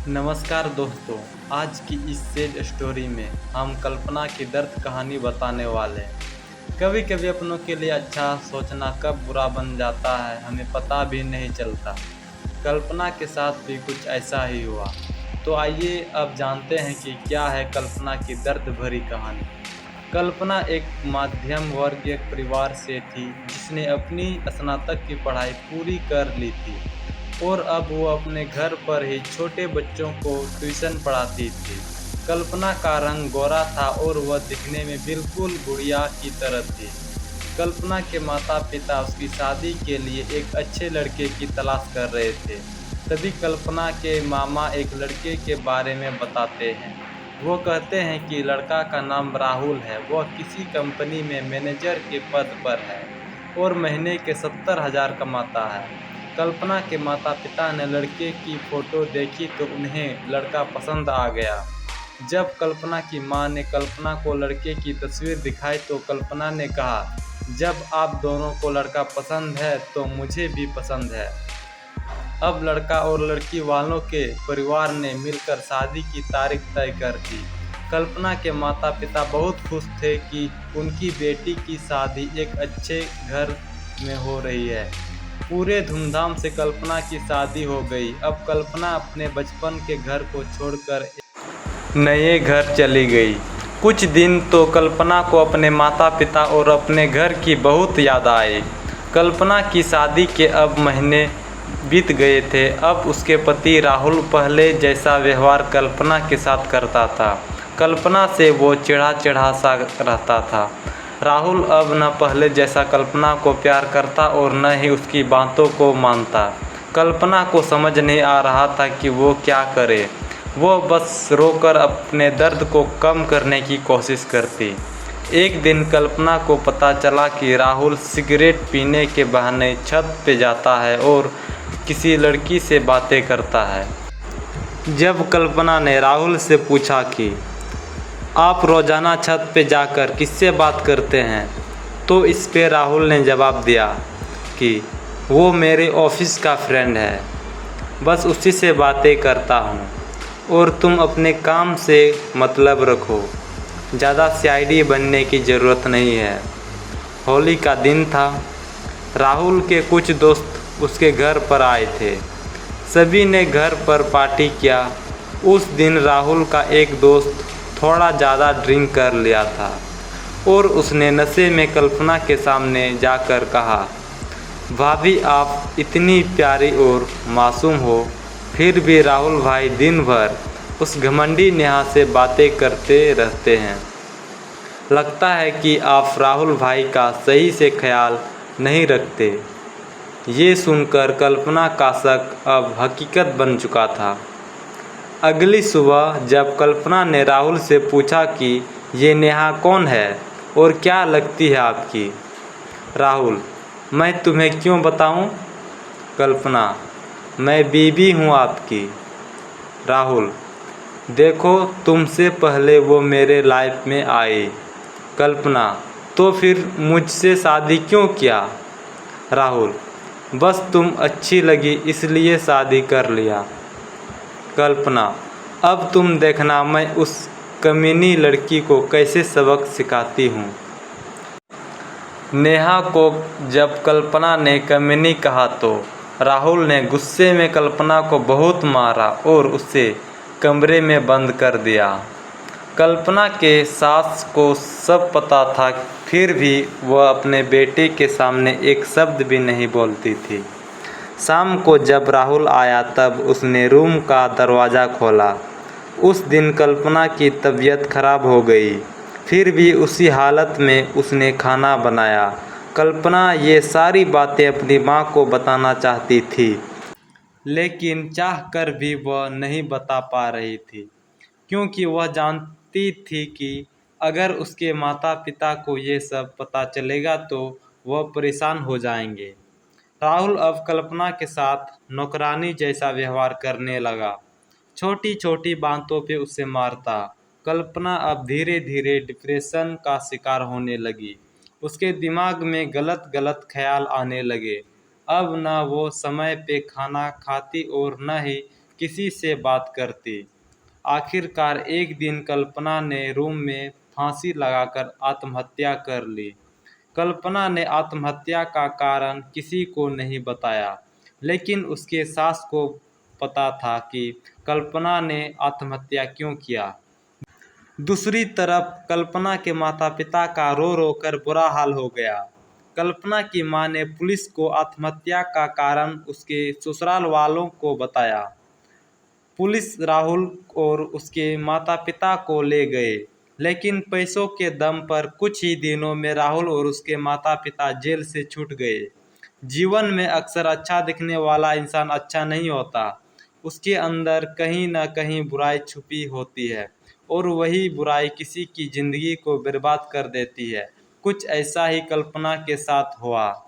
नमस्कार दोस्तों। आज की इस सैड स्टोरी में हम कल्पना की दर्द कहानी बताने वाले हैं। कभी कभी अपनों के लिए अच्छा सोचना कब बुरा बन जाता है हमें पता भी नहीं चलता। कल्पना के साथ भी कुछ ऐसा ही हुआ। तो आइए अब जानते हैं कि क्या है कल्पना की दर्द भरी कहानी। कल्पना एक मध्यम वर्गीय परिवार से थी जिसने अपनी स्नातक की पढ़ाई पूरी कर ली थी और अब वो अपने घर पर ही छोटे बच्चों को ट्यूशन पढ़ाती थी। कल्पना का रंग गोरा था और वह दिखने में बिल्कुल गुड़िया की तरह थी। कल्पना के माता पिता उसकी शादी के लिए एक अच्छे लड़के की तलाश कर रहे थे। तभी कल्पना के मामा एक लड़के के बारे में बताते हैं। वो कहते हैं कि लड़का का नाम राहुल है, वह किसी कंपनी में मैनेजर के पद पर है और महीने के 70,000 कमाता है। कल्पना के माता पिता ने लड़के की फोटो देखी तो उन्हें लड़का पसंद आ गया। जब कल्पना की मां ने कल्पना को लड़के की तस्वीर दिखाई तो कल्पना ने कहा, जब आप दोनों को लड़का पसंद है तो मुझे भी पसंद है। अब लड़का और लड़की वालों के परिवार ने मिलकर शादी की तारीख तय कर दी। कल्पना के माता पिता बहुत खुश थे कि उनकी बेटी की शादी एक अच्छे घर में हो रही है। पूरे धूमधाम से कल्पना की शादी हो गई। अब कल्पना अपने बचपन के घर को छोड़कर नए घर चली गई। कुछ दिन तो कल्पना को अपने माता पिता और अपने घर की बहुत याद आई। कल्पना की शादी के अब महीने बीत गए थे। अब उसके पति राहुल पहले जैसा व्यवहार कल्पना के साथ करता था। कल्पना से वो चिढ़ा चिढ़ा सा रहता था। राहुल अब न पहले जैसा कल्पना को प्यार करता और न ही उसकी बातों को मानता। कल्पना को समझ नहीं आ रहा था कि वो क्या करे। वो बस रोकर अपने दर्द को कम करने की कोशिश करती। एक दिन कल्पना को पता चला कि राहुल सिगरेट पीने के बहाने छत पे जाता है और किसी लड़की से बातें करता है। जब कल्पना ने राहुल से पूछा कि आप रोज़ाना छत पे जाकर किससे बात करते हैं, तो इस पे राहुल ने जवाब दिया कि वो मेरे ऑफिस का फ्रेंड है, बस उसी से बातें करता हूँ और तुम अपने काम से मतलब रखो, ज़्यादा सीआईडी बनने की ज़रूरत नहीं है। होली का दिन था। राहुल के कुछ दोस्त उसके घर पर आए थे। सभी ने घर पर पार्टी किया। उस दिन राहुल का एक दोस्त थोड़ा ज़्यादा ड्रिंक कर लिया था और उसने नशे में कल्पना के सामने जाकर कहा, भाभी आप इतनी प्यारी और मासूम हो, फिर भी राहुल भाई दिन भर उस घमंडी नेहा से बातें करते रहते हैं। लगता है कि आप राहुल भाई का सही से ख्याल नहीं रखते। ये सुनकर कल्पना का शक अब हकीकत बन चुका था। अगली सुबह जब कल्पना ने राहुल से पूछा कि ये नेहा कौन है और क्या लगती है आपकी। राहुल, मैं तुम्हें क्यों बताऊं? कल्पना, मैं बीवी हूं आपकी। राहुल, देखो तुमसे पहले वो मेरे लाइफ में आई। कल्पना, तो फिर मुझसे शादी क्यों किया? राहुल, बस तुम अच्छी लगी इसलिए शादी कर लिया। कल्पना, अब तुम देखना मैं उस कमीनी लड़की को कैसे सबक सिखाती हूँ। नेहा को जब कल्पना ने कमीनी कहा तो राहुल ने गुस्से में कल्पना को बहुत मारा और उसे कमरे में बंद कर दिया। कल्पना के सास को सब पता था, फिर भी वह अपने बेटे के सामने एक शब्द भी नहीं बोलती थी। शाम को जब राहुल आया तब उसने रूम का दरवाज़ा खोला। उस दिन कल्पना की तबीयत खराब हो गई, फिर भी उसी हालत में उसने खाना बनाया। कल्पना ये सारी बातें अपनी माँ को बताना चाहती थी, लेकिन चाहकर भी वह नहीं बता पा रही थी, क्योंकि वह जानती थी कि अगर उसके माता पिता को ये सब पता चलेगा तो वह परेशान हो जाएंगे। राहुल अब कल्पना के साथ नौकरानी जैसा व्यवहार करने लगा। छोटी छोटी बातों पे उसे मारता। कल्पना अब धीरे धीरे डिप्रेशन का शिकार होने लगी। उसके दिमाग में गलत गलत ख्याल आने लगे। अब न वो समय पे खाना खाती और न ही किसी से बात करती। आखिरकार एक दिन कल्पना ने रूम में फांसी लगाकर आत्महत्या कर ली। कल्पना ने आत्महत्या का कारण किसी को नहीं बताया, लेकिन उसके सास को पता था कि कल्पना ने आत्महत्या क्यों किया। दूसरी तरफ कल्पना के माता पिता का रो रो कर बुरा हाल हो गया। कल्पना की मां ने पुलिस को आत्महत्या का कारण उसके ससुराल वालों को बताया। पुलिस राहुल और उसके माता पिता को ले गए, लेकिन पैसों के दम पर कुछ ही दिनों में राहुल और उसके माता पिता जेल से छूट गए। जीवन में अक्सर अच्छा दिखने वाला इंसान अच्छा नहीं होता, उसके अंदर कहीं न कहीं बुराई छुपी होती है और वही बुराई किसी की जिंदगी को बर्बाद कर देती है। कुछ ऐसा ही कल्पना के साथ हुआ।